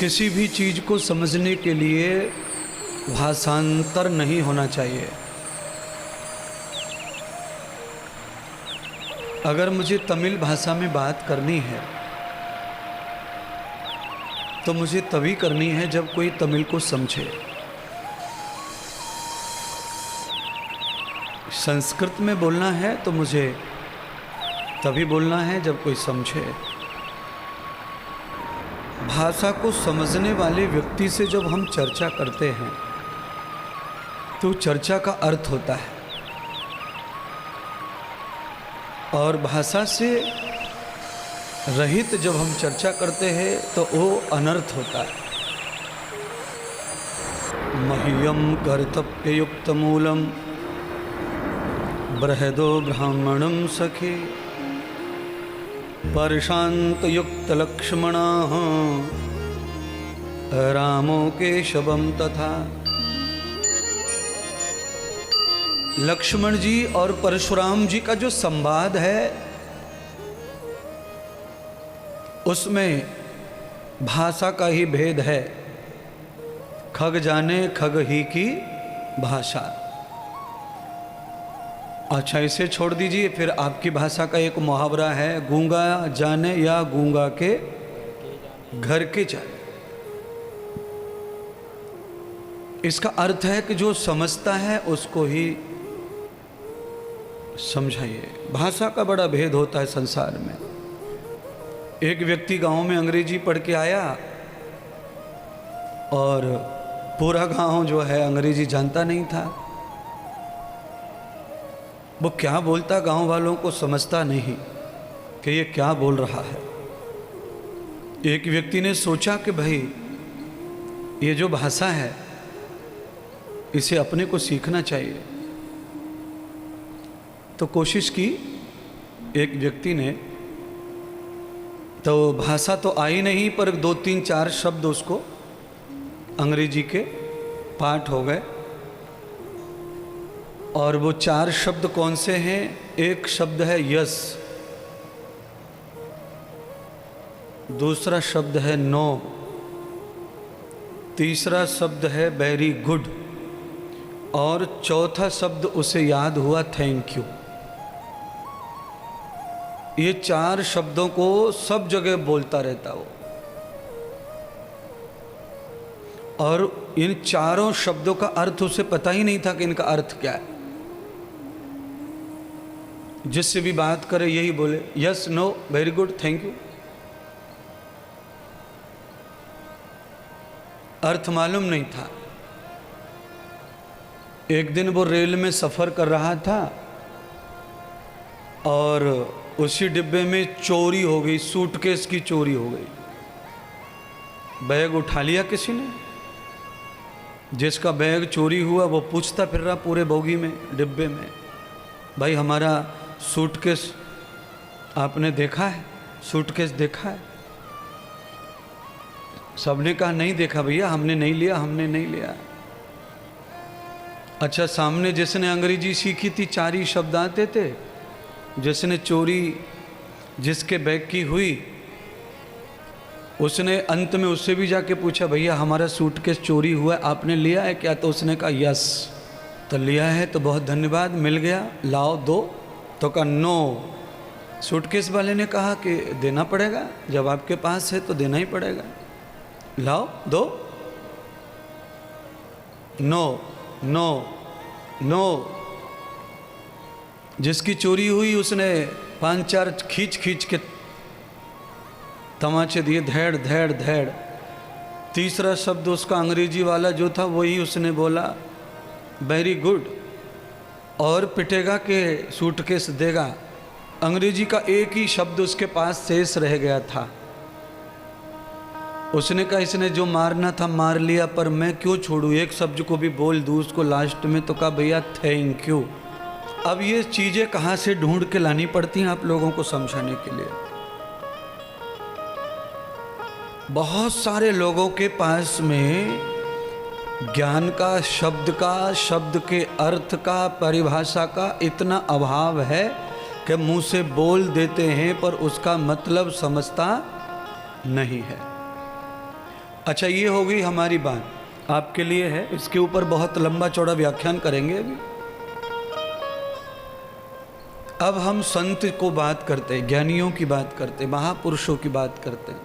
किसी भी चीज़ को समझने के लिए भाषांतर नहीं होना चाहिए। अगर मुझे तमिल भाषा में बात करनी है तो मुझे तभी करनी है जब कोई तमिल को समझे। संस्कृत में बोलना है तो मुझे तभी बोलना है जब कोई समझे। भाषा को समझने वाले व्यक्ति से जब हम चर्चा करते हैं तो चर्चा का अर्थ होता है, और भाषा से रहित जब हम चर्चा करते हैं तो वो अनर्थ होता है। मह्यम कर्तव्ययुक्त मूलम बृहदो ब्राह्मणम सखे परशांत युक्त लक्ष्मणा रामो केशवम तथा। लक्ष्मण जी और परशुराम जी का जो संवाद है उसमें भाषा का ही भेद है। खग जाने खग ही की भाषा। अच्छा, इसे छोड़ दीजिए, फिर आपकी भाषा का एक मुहावरा है, गूंगा जाने या गूंगा के घर के जाने। इसका अर्थ है कि जो समझता है उसको ही समझाइए। भाषा का बड़ा भेद होता है संसार में। एक व्यक्ति गांव में अंग्रेजी पढ़ के आया और पूरा गांव जो है अंग्रेजी जानता नहीं था। वो क्या बोलता गांव वालों को समझता नहीं कि ये क्या बोल रहा है। एक व्यक्ति ने सोचा कि भाई ये जो भाषा है इसे अपने को सीखना चाहिए। तो कोशिश की एक व्यक्ति ने, तो भाषा तो आई नहीं पर 2-3-4 शब्द उसको अंग्रेजी के पाठ हो गए। और वो 4 शब्द कौन से हैं? एक शब्द है यस, दूसरा शब्द है नो, तीसरा शब्द है वेरी गुड, और चौथा शब्द उसे याद हुआ थैंक यू। ये 4 शब्दों को सब जगह बोलता रहता वो, और इन चारों शब्दों का अर्थ उसे पता ही नहीं था कि इनका अर्थ क्या है। जिससे भी बात करे यही बोले yes no very good thank you. अर्थ मालूम नहीं था। एक दिन वो रेल में सफ़र कर रहा था और उसी डिब्बे में चोरी हो गई, सूटकेस की चोरी हो गई। बैग उठा लिया किसी ने। जिसका बैग चोरी हुआ वो पूछता फिर रहा पूरे बोगी में, डिब्बे में, भाई हमारा सूटकेस आपने देखा है? सूटकेस देखा है? सबने कहा नहीं देखा भैया, हमने नहीं लिया, हमने नहीं लिया। अच्छा, सामने जिसने अंग्रेजी सीखी थी 4 ही शब्द आते थे, जिसने चोरी जिसके बैग की हुई उसने अंत में उससे भी जाके पूछा भैया हमारा सूटकेस चोरी हुआ, आपने लिया है क्या? तो उसने कहा यस। तो लिया है तो बहुत धन्यवाद, मिल गया, लाओ दो। तो कहा नो। सूटकेस वाले ने कहा कि देना पड़ेगा, जब आपके पास है तो देना ही पड़ेगा, लाओ दो। No no no. जिसकी चोरी हुई उसने 5-4 खींच के तमाचे दिए, धैड़ धैड़ धैड़। तीसरा शब्द उसका अंग्रेजी वाला जो था वही उसने बोला वेरी गुड, और पिटेगा कि सूटकेस देगा। अंग्रेजी का एक ही शब्द उसके पास शेष रह गया था। उसने कहा इसने जो मारना था मार लिया, पर मैं क्यों छोड़ूं, एक शब्द को भी बोल दूं उसको लास्ट में। तो कहा भैया थैंक यू। अब ये चीज़ें कहाँ से ढूंढ के लानी पड़ती हैं आप लोगों को समझाने के लिए। बहुत सारे लोगों के पास में ज्ञान का, शब्द के अर्थ का, परिभाषा का इतना अभाव है कि मुंह से बोल देते हैं पर उसका मतलब समझता नहीं है। अच्छा, ये हो गई हमारी बात, आपके लिए है, इसके ऊपर बहुत लंबा चौड़ा व्याख्यान करेंगे अभी। अब हम संत को बात करते हैं, ज्ञानियों की बात करते हैं, महापुरुषों की बात करते हैं।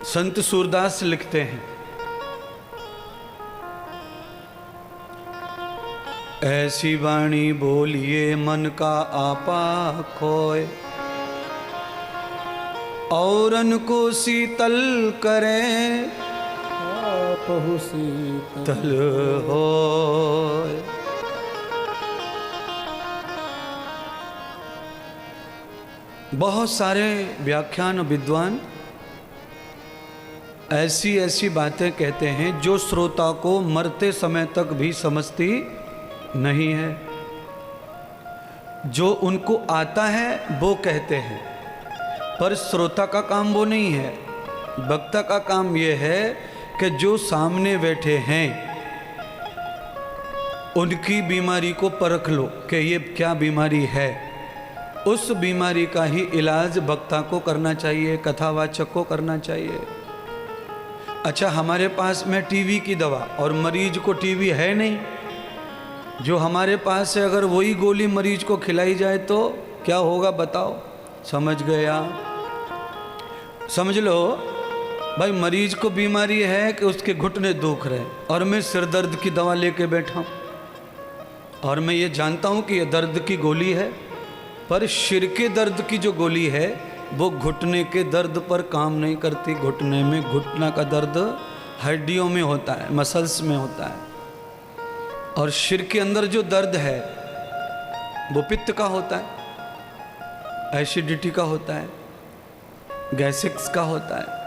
संत सूरदास लिखते हैं, ऐसी वाणी बोलिए मन का आपा खोए, औरन को शीतल करें आपहु शीतल होए। बहुत सारे व्याख्यान विद्वान ऐसी ऐसी बातें कहते हैं जो श्रोता को मरते समय तक भी समझती नहीं है। जो उनको आता है वो कहते हैं, पर श्रोता का काम वो नहीं है। वक्ता का काम ये है कि जो सामने बैठे हैं उनकी बीमारी को परख लो कि ये क्या बीमारी है। उस बीमारी का ही इलाज वक्ता को करना चाहिए, कथावाचक को करना चाहिए। अच्छा, हमारे पास में टीवी की दवा और मरीज को टीवी है नहीं, जो हमारे पास है अगर वही गोली मरीज को खिलाई जाए तो क्या होगा बताओ? समझ गया? समझ लो भाई, मरीज को बीमारी है कि उसके घुटने दुख रहे और मैं सिर दर्द की दवा लेके बैठा हूँ, और मैं ये जानता हूँ कि ये दर्द की गोली है, पर सिर के दर्द की जो गोली है वो घुटने के दर्द पर काम नहीं करती। घुटने में, घुटना का दर्द हड्डियों में होता है, मसल्स में होता है, और सिर के अंदर जो दर्द है वो पित्त का होता है, एसिडिटी का होता है, गैसिक्स का होता है।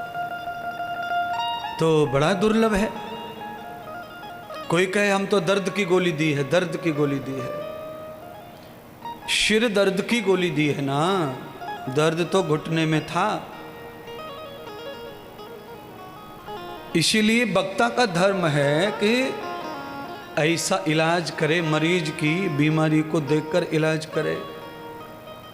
तो बड़ा दुर्लभ है। कोई कहे हम तो दर्द की गोली दी है, दर्द की गोली दी है। सिर दर्द की गोली दी है ना, दर्द तो घुटने में था। इसीलिए वक्ता का धर्म है कि ऐसा इलाज करे, मरीज की बीमारी को देखकर इलाज करे।